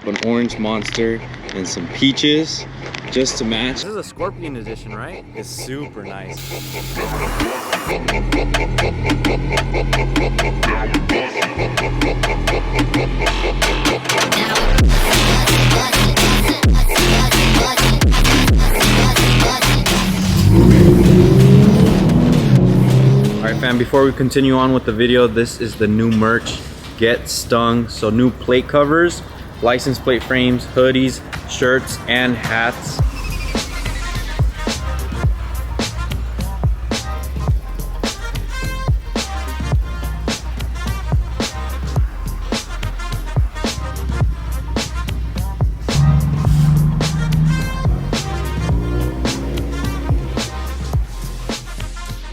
An orange monster and some peaches just to match. This is a Scorpion edition, right? It's super nice. Alright fam, before we continue on with the video, this is the new merch, Get Stung. So new plate covers, license plate frames, hoodies, shirts, and hats.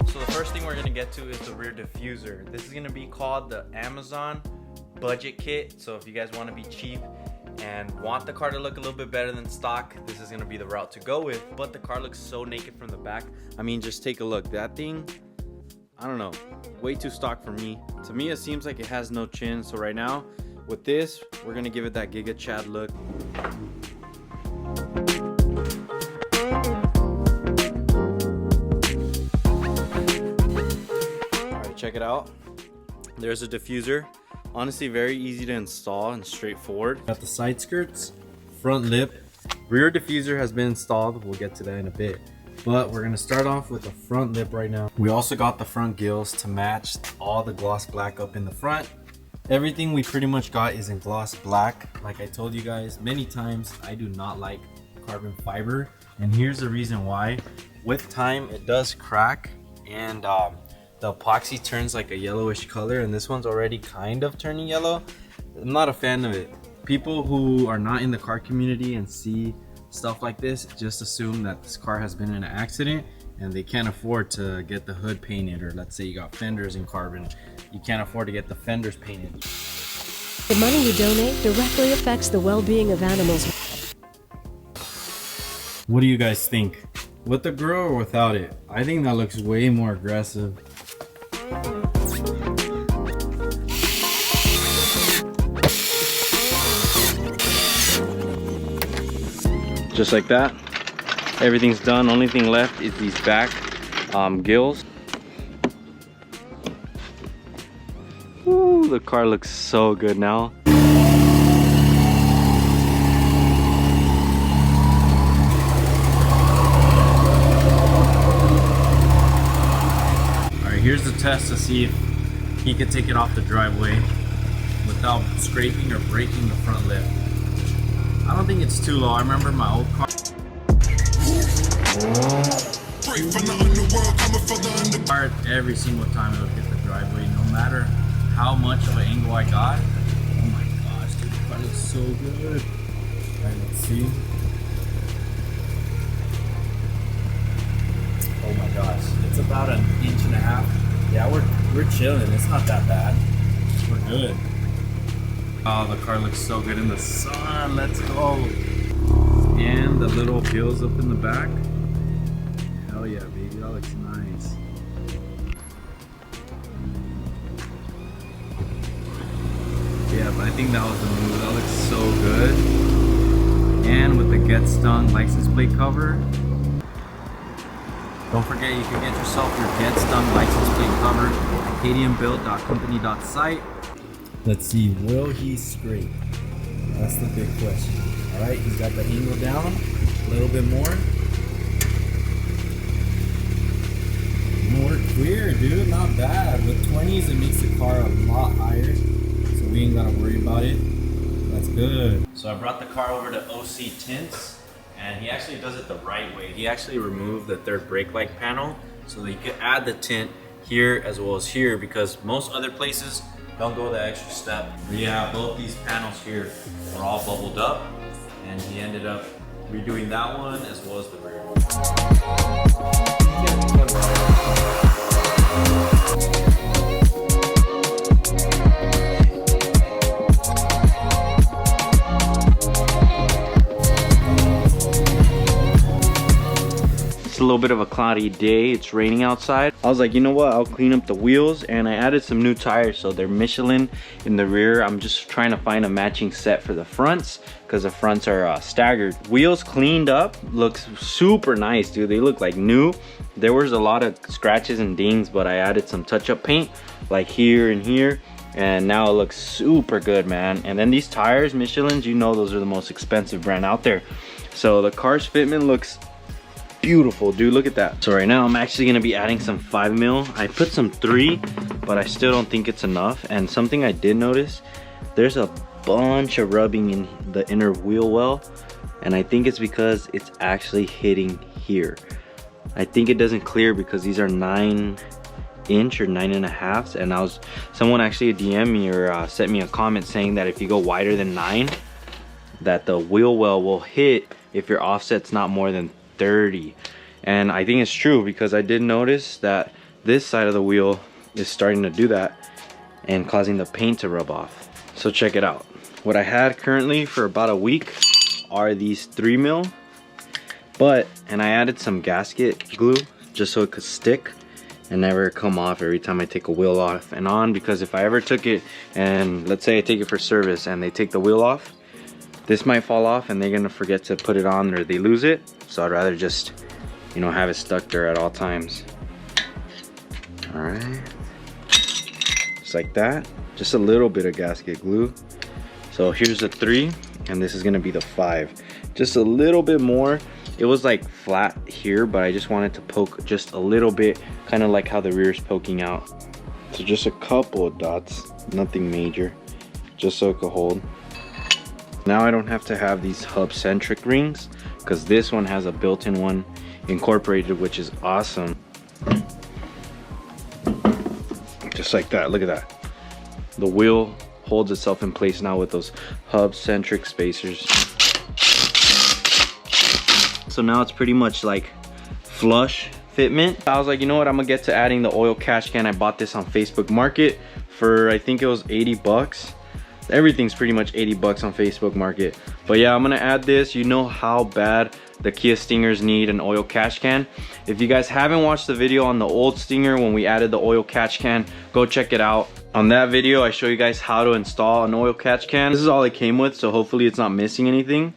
So the first thing we're gonna get to is the rear diffuser. This is gonna be called the Amazon budget kit. So if you guys want to be cheap and want the car to look a little bit better than stock, this is going to be the route to go with. But the car looks so naked from the back. I mean, just take a look. That thing, I don't know, way too stock for me. To me, it seems like it has no chin. So right now with this, we're going to give it that Giga.Chad look. All right, check it out. There's a diffuser. Honestly, very easy to install and straightforward. Got the side skirts, front lip, rear diffuser has been installed. We'll get to that in a bit, but we're gonna start off with the front lip right now. We also got the front gills to match all the gloss black up in the front. Everything we pretty much got is in gloss black. Like I told you guys many times, I do not like carbon fiber, and here's the reason why. With time, it does crack, and the epoxy turns like a yellowish color, and this one's already kind of turning yellow. I'm not a fan of it. People who are not in the car community and see stuff like this just assume that this car has been in an accident and they can't afford to get the hood painted, or let's say you got fenders in carbon, you can't afford to get the fenders painted. The money you donate directly affects the well-being of animals. What do you guys think? With the grill or without it? I think that looks way more aggressive. Just like that, everything's done. Only thing left is these back gills. Ooh, the car looks so good now. Here's the test to see if he could take it off the driveway without scraping or breaking the front lip. I don't think it's too low. I remember my old car. Every single time it would hit the driveway, no matter how much of an angle I got. Oh my gosh, dude, the car looks so good. Alright, let's see. Oh my gosh, it's about 1.5 inches. Yeah, we're chilling. It's not that bad. We're good. Oh, the car looks so good in the sun. Let's go. And the little gills up in the back. Hell yeah, baby. That looks nice. Yeah, but I think that was the move. That looks so good. And with the Get Stung license plate cover. Don't forget, you can get yourself your Get Stung license plate cover at acadianbuilt.company.site. Let's see, will he scrape? That's the big question. Alright, he's got the angle down a little bit more. More clear, dude, not bad. With 20s, it makes the car a lot higher, so we ain't gotta worry about it. That's good. So I brought the car over to OC Tints. And he actually does it the right way. He actually removed the third brake light panel so that you could add the tint here as well as here, because most other places don't go the extra step. Yeah, both these panels here are all bubbled up, and he ended up redoing that one as well as the rear one. It's a little bit of a cloudy day. It's raining outside. I was like, you know what? I'll clean up the wheels, and I added some new tires. So they're Michelin in the rear. I'm just trying to find a matching set for the fronts because the fronts are staggered. Wheels cleaned up. Looks super nice, dude. They look like new. There was a lot of scratches and dings, but I added some touch-up paint like here and here. And now it looks super good, man. And then these tires, Michelin's, you know those are the most expensive brand out there. So the car's fitment looks beautiful, dude. Look at that. So right now I'm actually gonna be adding some 5mm. I put some 3, but I still don't think it's enough. And something I did notice, there's a bunch of rubbing in the inner wheel well. And I think it's because it's actually hitting here. I think it doesn't clear because these are 9" or 9.5, and someone actually DM me or sent me a comment saying that if you go wider than 9, that the wheel well will hit if your offset's not more than 30. And I think it's true because I did notice that this side of the wheel is starting to do that and causing the paint to rub off. So check it out. What I had currently for about a week are these 3mm, and I added some gasket glue just so it could stick and never come off every time I take a wheel off and on, because if I ever took it and let's say I take it for service and they take the wheel off, this might fall off and they're gonna forget to put it on or they lose it. So I'd rather just, you know, have it stuck there at all times. All right, just like that. Just a little bit of gasket glue. So here's the 3 and this is gonna be the 5. Just a little bit more. It was like flat here, but I just wanted to poke just a little bit, kind of like how the rear is poking out. So just a couple of dots, nothing major, just so it could hold. Now I don't have to have these hub centric rings because this one has a built-in one incorporated, which is awesome. Just like that, look at that. The wheel holds itself in place now with those hub centric spacers. So now it's pretty much like flush fitment. I was like, you know what, I'm gonna get to adding the oil catch can. I bought this on Facebook Market for, I think it was 80 bucks. Everything's pretty much 80 bucks on Facebook Market. But yeah, I'm gonna add this. You know how bad the Kia Stingers need an oil catch can. If you guys haven't watched the video on the old Stinger when we added the oil catch can, go check it out. On that video, I show you guys how to install an oil catch can. This is all it came with, so hopefully it's not missing anything.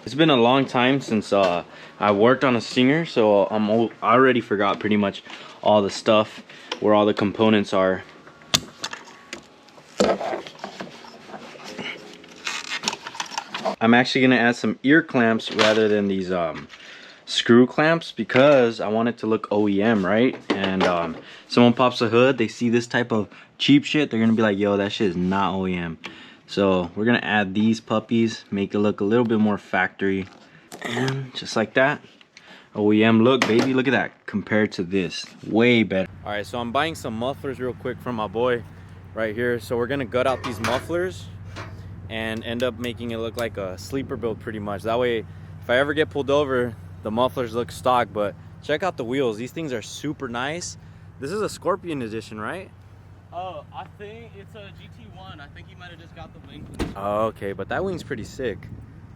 It's been a long time since I worked on a Stinger, so I already forgot pretty much all the stuff, where all the components are. I'm actually gonna add some ear clamps rather than these screw clamps because I want it to look OEM, right? And someone pops a hood, they see this type of cheap shit, they're gonna be like, yo, that shit is not OEM. So we're gonna add these puppies, make it look a little bit more factory, and just like that, OEM look, baby. Look at that compared to this, way better. All right, so I'm buying some mufflers real quick from my boy right here. So we're gonna gut out these mufflers and end up making it look like a sleeper build pretty much. That way, if I ever get pulled over, the mufflers look stock. But check out the wheels, these things are super nice. This is a Scorpion edition, right? Oh, I think it's a GT1. I think he might have just got the wing. Oh, okay, but that wing's pretty sick.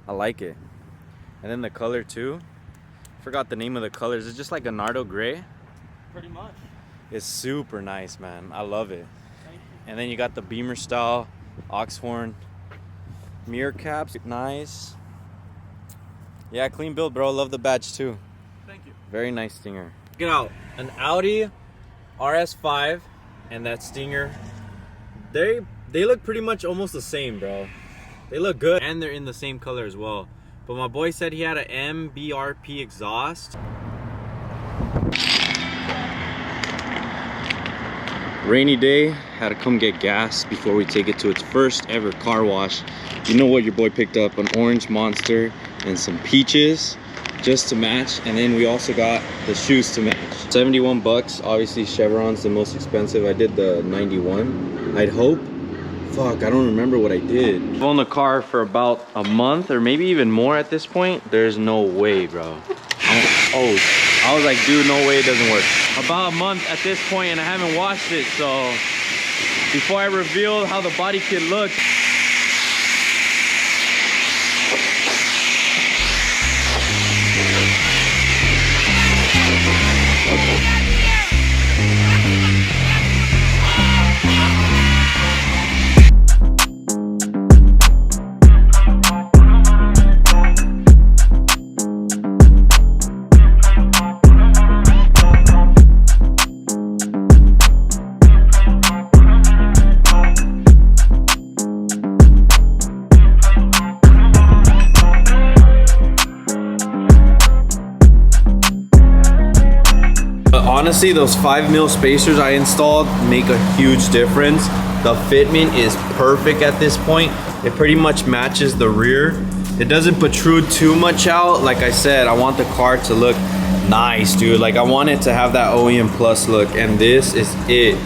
I like it. And then the color too. Forgot the name of the colors. It's just like a Nardo gray. Pretty much. It's super nice, man. I love it. Thank you. And then you got the Beamer style Oxhorn mirror caps. Nice. Yeah, clean build, bro. Love the badge too. Thank you. Very nice Stinger. Check it out. An Audi RS5 and that Stinger. They look pretty much almost the same, bro. They look good, and they're in the same color as well. But my boy said he had an MBRP exhaust. Rainy day, had to come get gas before we take it to its first ever car wash. You know what your boy picked up? An orange Monster and some peaches just to match, and then we also got the shoes to match. 71 bucks. Obviously Chevron's the most expensive. I did the 91, I'd hope. Fuck, I don't remember what I did. I've owned the car for about a month or maybe even more at this point. There's no way, bro. I was like, dude, no way it doesn't work. About a month at this point and I haven't washed it, so before I reveal how the body kit looks, honestly, those 5mm spacers I installed make a huge difference. The fitment is perfect at this point. It pretty much matches the rear. It doesn't protrude too much out. Like I said, I want the car to look nice, dude. Like I want it to have that OEM Plus look, and this is it.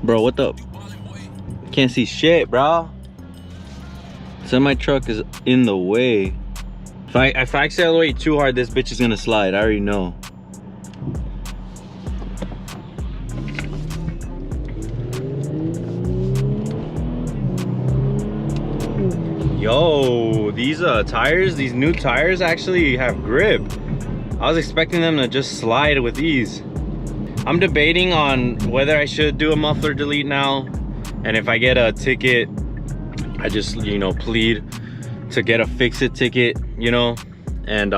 Bro, what the? Can't see shit, bro. Semi truck is in the way. If I accelerate too hard, this bitch is gonna slide. I already know. Yo, these tires, these new tires actually have grip. I was expecting them to just slide with ease. I'm debating on whether I should do a muffler delete now, and if I get a ticket, I just, you know, plead to get a fix-it ticket, you know, and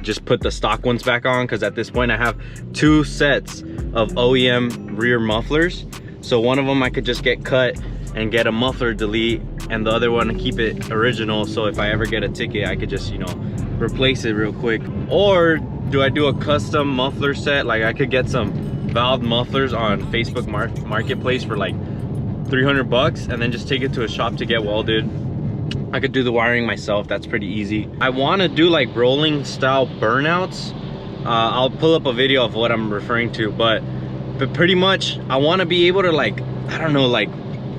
just put the stock ones back on, because at this point I have 2 sets of OEM rear mufflers. So one of them I could just get cut and get a muffler delete, and the other one keep it original, so if I ever get a ticket I could just, you know, replace it real quick. Or do I do a custom muffler set? Like I could get some valve mufflers on Facebook Marketplace for like 300 bucks and then just take it to a shop to get welded. I could do the wiring myself. That's pretty easy. I want to do like rolling style burnouts. I'll pull up a video of what I'm referring to, but pretty much I want to be able to, like, I don't know, like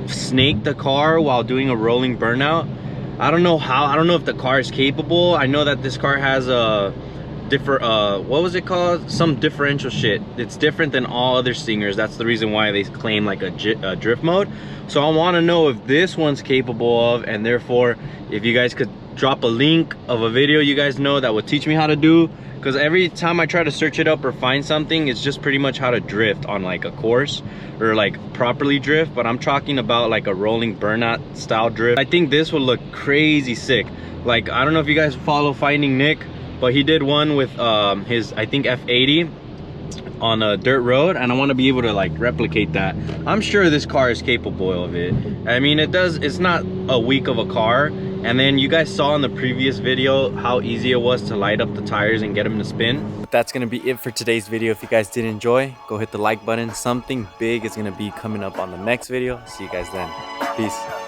snake the car while doing a rolling burnout. I don't know how. I don't know if the car is capable. I know that this car has a different what was it called, some differential shit. It's different than all other Stingers. That's the reason why they claim like a drift mode. So I want to know if this one's capable of, and therefore if you guys could drop a link of a video you guys know that would teach me how to do, because every time I try to search it up or find something, it's just pretty much how to drift on like a course or like properly drift. But I'm talking about like a rolling burnout style drift. I think this would look crazy sick. Like, I don't know if you guys follow Finding Nick, but he did one with his, I think, F80 on a dirt road, and I want to be able to like replicate that. I'm sure this car is capable of it. I mean, it's not a week of a car. And then you guys saw in the previous video how easy it was to light up the tires and get them to spin. But that's gonna be it for today's video. If you guys did enjoy, go hit the like button. Something big is gonna be coming up on the next video. See you guys then. Peace.